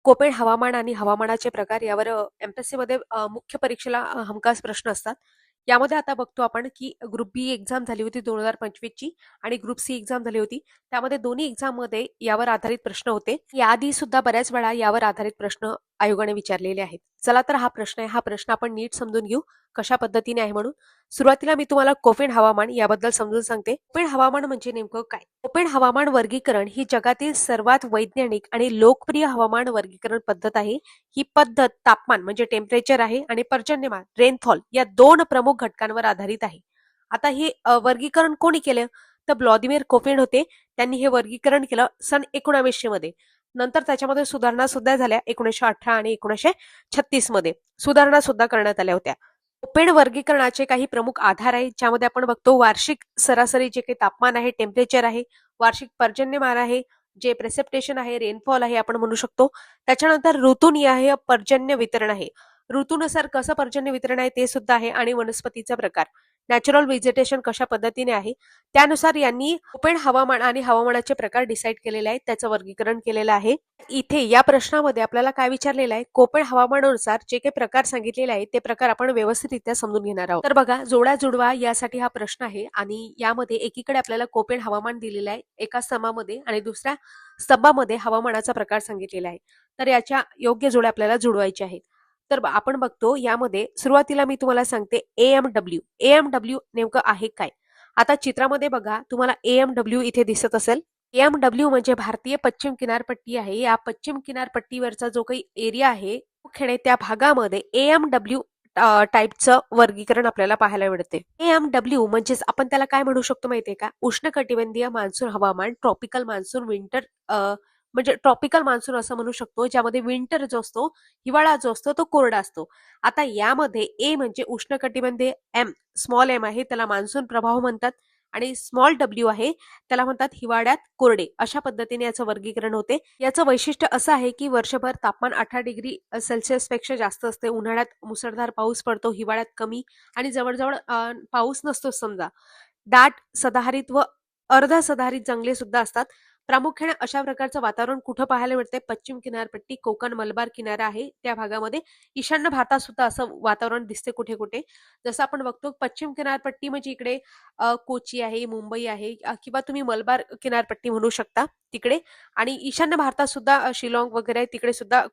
कोपेड हवामान आणि हवामानाचे प्रकार यावर एमपीएससी मध्ये मुख्य परीक्षेला हमखास प्रश्न असतात. यामध्ये आता बघतो आपण की ग्रुप बी एक्झाम झाली होती 2025 ची आणि ग्रुप सी एक्झाम झाली होती. त्यामध्ये दोन्ही एक्झाम मध्ये यावर आधारित प्रश्न होते. याआधी सुद्धा बऱ्याच वेळा यावर आधारित प्रश्न आयोगाने विचारलेले आहेत. चला तर हा प्रश्न आहे. हा प्रश्न आपण नीट समजून घेऊ कशा पद्धतीने आहे म्हणून. सुरुवातीला मी तुम्हाला कोपेड हवामान याबद्दल समजून सांगते. कोपेड हवामान म्हणजे नेमकं काय? कोपेड हवामान वर्गीकरण ही जगातील सर्वात वैज्ञानिक आणि लोकप्रिय हवामान वर्गीकरण पद्धत आहे. ही पद्धत तापमान म्हणजे टेम्परेचर आहे आणि पर्जन्यमान रेनफॉल या दोन प्रमुख घटकांवर आधारित आहे. आता हे वर्गीकरण कोणी केलं? तर व्लादिमीर कोपेन होते. त्यांनी हे वर्गीकरण केलं सन 1900 मध्ये. नंतर त्याच्यामध्ये सुधारणा सुद्धा झाल्या 1918 आणि 1936 मध्ये सुधारणा सुद्धा करण्यात आल्या होत्या. कोपेन वर्गीकरणाचे काही प्रमुख आधार आहेत, ज्यामध्ये आपण बघतो वार्षिक सरासरी जे काही तापमान आहे, टेम्परेचर आहे, वार्षिक पर्जन्यमान आहे, जे प्रेसिपिटेशन आहे, रेनफॉल आहे आपण म्हणू शकतो. त्याच्यानंतर ऋतुनिहाय पर्जन्य वितरण आहे. ऋतूनुसार कसं पर्जन्य वितरण आहे ते सुद्धा आहे आणि वनस्पतीचा प्रकार नॅचरल व्हेजिटेशन कशा पद्धतीने आहे त्यानुसार यांनी कोपेन हवामान आणि हवामानाचे प्रकार डिसाईड केलेले आहेत, त्याचं वर्गीकरण केलेलं आहे. इथे या प्रश्नामध्ये आपल्याला काय विचारलेलं आहे? कोपेन हवामानानुसार जे काही प्रकार सांगितलेले आहेत ते प्रकार आपण व्यवस्थितरित्या समजून घेणार आहोत. तर बघा, जोडा जुडवा यासाठी हा प्रश्न आहे आणि यामध्ये एकीकडे आपल्याला कोपेन हवामान दिलेलं आहे एका स्तंभामध्ये आणि दुसऱ्या स्तंभामध्ये हवामानाचा प्रकार सांगितलेला आहे. तर याच्या योग्य जोड्या आपल्याला जुळवायच्या आहेत. तर आपण बघतो यामध्ये सुरुवातीला मी तुम्हाला सांगते एएमडब्ल्यू. एएमडब्ल्यू नेमकं आहे काय? आता चित्रामध्ये बघा, तुम्हाला एएमडब्ल्यू इथे दिसत असेल. एएमडब्ल्यू म्हणजे भारतीय पश्चिम किनारपट्टी आहे. या पश्चिम किनारपट्टीवरचा जो काही एरिया आहे मुख्यने त्या भागामध्ये एएमडब्ल्यू टाईपचं वर्गीकरण आपल्याला पाहायला मिळते. एएमडब्ल्यू म्हणजेच आपण त्याला काय म्हणू शकतो माहितीये का? उष्णकटिबंधीय मान्सून हवामान, ट्रॉपिकल मान्सून, विंटर म्हणजे ट्रॉपिकल मान्सून असं म्हणू शकतो, ज्यामध्ये विंटर जो असतो, हिवाळा जो असतो तो कोरडा असतो. आता यामध्ये ए म्हणजे उष्णकटिबंधीय, एम स्मॉल एम आहे त्याला मान्सून प्रभाव म्हणतात आणि स्मॉल डब्ल्यू आहे त्याला म्हणतात हिवाळ्यात कोरडे. अशा पद्धतीने याचं वर्गीकरण होते. याचं वैशिष्ट्य असं आहे की वर्षभर तापमान 18 डिग्री सेल्सिअस पेक्षा जास्त असते. उन्हाळ्यात मुसळधार पाऊस पडतो, हिवाळ्यात कमी आणि जवळजवळ पाऊस नसतो. समजा दाट सदाहरित व अर्ध सदाहरित जंगले सुद्धा असतात. प्रामुख्याने अशा प्रकारचं वातावरण कुठं पाहायला मिळते? पश्चिम किनारपट्टी, कोकण, मलबार किनारा आहे त्या भागामध्ये. ईशान्य भारतात सुद्धा असं वातावरण दिसते कुठे कुठे. जसं आपण बघतो पश्चिम किनारपट्टी म्हणजे इकडे कोची आहे, मुंबई आहे किंवा तुम्ही मलबार किनारपट्टी म्हणू शकता तिकडे. आणि ईशान्य भारतात सुद्धा शिलाँग वगैरे तिकडे सुद्धा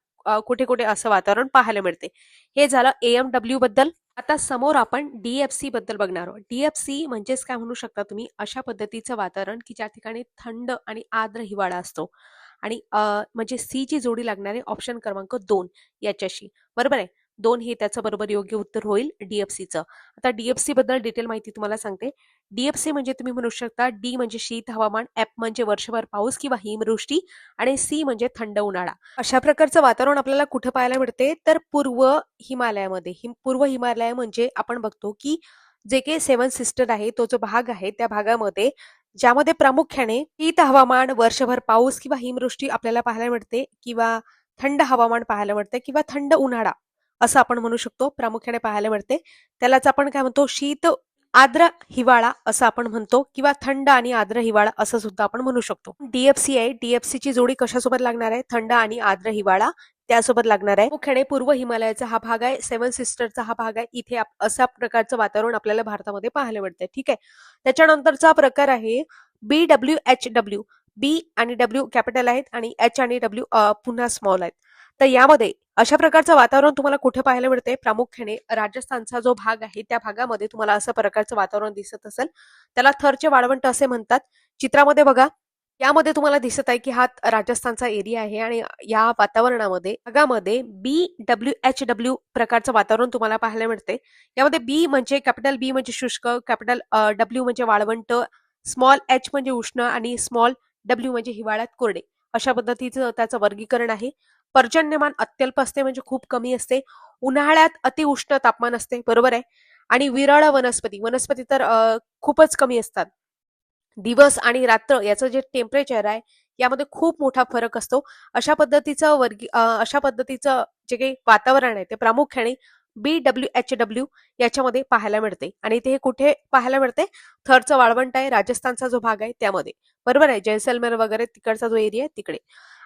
कुठे कुठे असं वातावरण पाहायला मिळते. हे झालं एएमडब्ल्यू बद्दल. आता समोर आपण डीएफसी बद्दल बघणार आहोत. डीएफसी म्हणजेच काय म्हणू शकता तुम्ही? अशा पद्धतीचं वातावरण की ज्या ठिकाणी थंड आणि आर्द्र हिवाळा असतो आणि म्हणजे सी ची जोडी लागणारे ऑप्शन क्रमांक 2 याच्याशी. बरोबर आहे? 2 हे त्याचं बरोबर योग्य उत्तर होईल डीएफसीचं. आता डीएफसी बद्दल डिटेल माहिती तुम्हाला सांगते. डीएफसी म्हणजे तुम्ही म्हणू शकता डी म्हणजे शीत हवामान, एफ म्हणजे वर्षभर पाऊस किंवा हिमवृष्टी आणि सी म्हणजे थंड उन्हाळा. अशा प्रकारचं वातावरण आपल्याला कुठे पाहायला मिळते? तर पूर्व हिमालयामध्ये. पूर्व हिमालय म्हणजे आपण बघतो की जे काही सेवन सिस्टर आहे तो जो भाग आहे त्या भागामध्ये ज्यामध्ये प्रामुख्याने शीत हवामान, वर्षभर पाऊस किंवा हिमवृष्टी आपल्याला पाहायला मिळते किंवा थंड हवामान पाहायला मिळते किंवा थंड उन्हाळा असं आपण म्हणू शकतो प्रामुख्याने पाहायला मिळते. त्यालाच आपण काय म्हणतो? शीत आर्द्र हिवाळा असं आपण म्हणतो किंवा थंड आणि आर्द्र हिवाळा असं सुद्धा आपण म्हणू शकतो. डीएफसी आहे. डीएफसी ची जोडी कशासोबत लागणार आहे? थंड आणि आर्द्र हिवाळा त्यासोबत लागणार आहे. मुख्याने पूर्व हिमालयाचा हा भाग आहे, सेवन सिस्टरचा हा भाग आहे. इथे अशा प्रकारचं वातावरण आपल्याला भारतामध्ये पाहायला मिळतंय. ठीक आहे. त्याच्यानंतरचा प्रकार आहे BWHW. बी आणि डब्ल्यू कॅपिटल आहेत आणि एच आणि डब्ल्यू पुन्हा स्मॉल आहेत. तर यामध्ये अशा प्रकारचं वातावरण तुम्हाला कुठे पाहायला मिळते? प्रामुख्याने राजस्थानचा जो भाग आहे त्या भागामध्ये तुम्हाला असं प्रकारचं वातावरण दिसत असेल. त्याला थरचे वाळवंट असे म्हणतात. चित्रामध्ये बघा, यामध्ये तुम्हाला दिसत आहे की हा राजस्थानचा एरिया आहे आणि या वातावरणामध्ये भागामध्ये BWHW प्रकारचं वातावरण तुम्हाला पाहायला मिळते. यामध्ये बी म्हणजे कॅपिटल बी म्हणजे शुष्क, कॅपिटल डब्ल्यू म्हणजे वाळवंट, स्मॉल एच म्हणजे उष्ण आणि स्मॉल डब्ल्यू म्हणजे हिवाळ्यात कोरडे. अशा पद्धतीचं त्याचं वर्गीकरण आहे. पर्जन्यमान अत्यल्प असते म्हणजे खूप कमी असते. उन्हाळ्यात अतिउष्ण तापमान असते. बरोबर आहे. आणि विरळ वनस्पती वनस्पती तर खूपच कमी असतात. दिवस आणि रात्र याचं जे टेम्परेचर आहे यामध्ये खूप मोठा फरक असतो. अशा पद्धतीचं जे काही वातावरण आहे ते प्रामुख्याने BWHW याच्यामध्ये पाहायला मिळते आणि ते कुठे पाहायला मिळते? थरचं वाळवंट आहे, राजस्थानचा जो भाग आहे त्यामध्ये. बरोबर आहे. जैसलमेर वगैरे तिकडचा जो एरिया आहे तिकडे.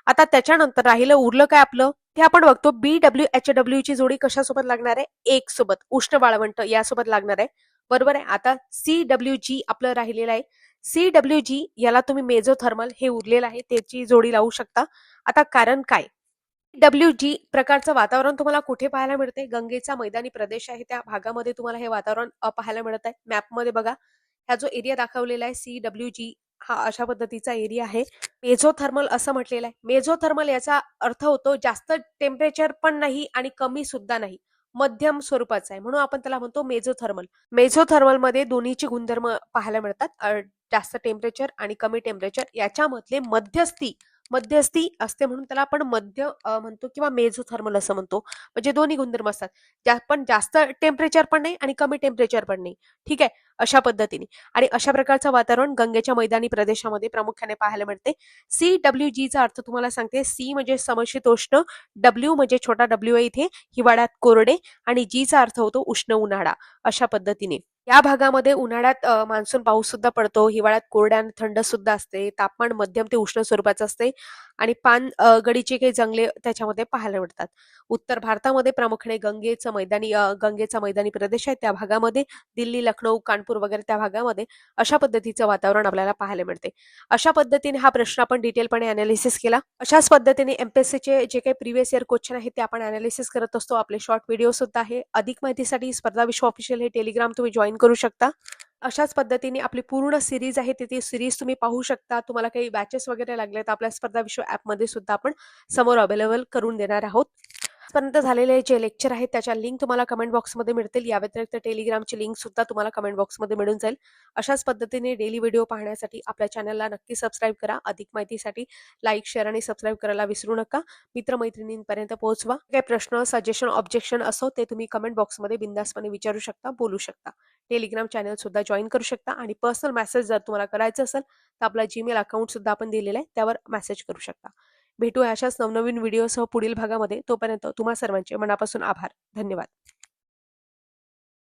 आता त्याच्यानंतर राहिलं उरलं काय आपलं ते आपण बघतो BWHW ची जोडी कशासोबत लागणार आहे, एक सोबत उष्ण वाळवंट यासोबत लागणार आहे. बरोबर आहे. आता CWG आपलं राहिलेलं आहे. CWG याला तुम्ही मेझोथर्मल हे उरलेलं आहे त्याची जोडी लावू शकता. आता कारण काय, WG प्रकारचं वातावरण तुम्हाला कुठे पाहायला मिळते, गंगेचा मैदानी प्रदेश आहे त्या भागामध्ये तुम्हाला हे वातावरण पाहायला मिळत आहे. मॅपमध्ये बघा, हा जो एरिया दाखवलेला आहे CWG हा अशा पद्धतीचा एरिया आहे. मेझोथर्मल असं म्हटलेलं आहे. मेझोथर्मल याचा अर्थ होतो जास्त टेम्परेचर पण नाही आणि कमी सुद्धा नाही, मध्यम स्वरूपाचा आहे, म्हणून आपण त्याला म्हणतो मेझोथर्मल. मेझोथर्मल मध्ये दोन्हीची गुणधर्म पाहायला मिळतात, जास्त टेम्परेचर आणि कमी टेम्परेचर याच्यामधले मध्यस्थी मध्यस्थी असते, म्हणून त्याला आपण मध्य म्हणतो किंवा मेझोथर्मल असं म्हणतो. म्हणजे दोन्ही गुणधर्म असतात, पण जास्त टेम्परेचर पण नाही आणि कमी टेम्परेचर पण नाही. ठीक आहे, अशा पद्धतीने. आणि अशा प्रकारचं वातावरण गंगेच्या मैदानी प्रदेशामध्ये प्रामुख्याने पाहायला मिळते. CWG चा अर्थ तुम्हाला सांगते. C म्हणजे समशीतोष्ण, W म्हणजे छोटा W आहे इथे, हिवाळ्यात कोरडे, आणि G चा अर्थ होतो उष्ण उन्हाळा. अशा पद्धतीने या भागामध्ये उन्हाळ्यात मान्सून पाऊस सुद्धा पडतो, हिवाळ्यात कोरड्या आणि थंड सुद्धा असते, तापमान मध्यम ते उष्ण स्वरूपाचं असते, आणि गडीचे काही जंगले त्याच्यामध्ये पाहायला मिळतात. उत्तर भारतामध्ये प्रामुख्याने गंगेचा मैदानी प्रदेश आहे त्या भागामध्ये, दिल्ली, लखनौ, कानपूर वगैरे त्या भागामध्ये अशा पद्धतीचं वातावरण आपल्याला पाहायला मिळते. अशा पद्धतीने हा प्रश्न आपण डिटेलपणे अनालिसिस केला. अशाच पद्धतीने एमपीएससीचे जे काही प्रिव्हियस इयर क्वेश्चन आहेत ते आपण अनालिसिस करत असतो. आपले शॉर्ट व्हिडिओ सुद्धा आहे. अधिक माहितीसाठी स्पर्धा विश्व ऑफिशियल हे टेलिग्राम तुम्ही जॉईन करू शकता. अशाच पद्धतीने आपली पूर्ण सिरीज आहे ती सिरीज तुम्ही पाहू शकता. तुम्हाला काही बॅचेस वगैरे लागले तर आपल्या स्पर्धा विश्व ऍपमध्ये सुद्धा आपण समोर अवेलेबल करून देणार आहोत. पर्यंत झालेले जे लेक्चर आहेत त्याच्या लिंक तुम्हाला कमेंट बॉक्समध्ये मिळतील. या व्यतिरिक्त टेलिग्रामची लिंक सुद्धा तुम्हाला कमेंट बॉक्समध्ये मिळून जाईल. अशाच पद्धतीने डेली व्हिडिओ पाहण्यासाठी आपल्या चॅनलला नक्की सबस्क्राईब करा. अधिक माहितीसाठी लाईक, शेअर आणि सबस्क्राईब करायला विसरू नका. मित्रमैत्रिणींपर्यंत पोहोचवा. काही प्रश्न, सजेशन, ऑब्जेक्शन असो ते तुम्ही कमेंट बॉक्समध्ये बिंदासपणे विचारू शकता, बोलू शकता. टेलिग्राम चॅनल सुद्धा जॉईन करू शकता, आणि पर्सनल मेसेज जर तुम्हाला करायचं असेल तर आपला जीमेल अकाउंट सुद्धा आपण दिलेला आहे, त्यावर मेसेज करू शकता. भेटूया अशाच नवनवीन व्हिडिओसह पुढील भागामध्ये. तोपर्यंत तुम्हा सर्वांचे मनापासून आभार. धन्यवाद.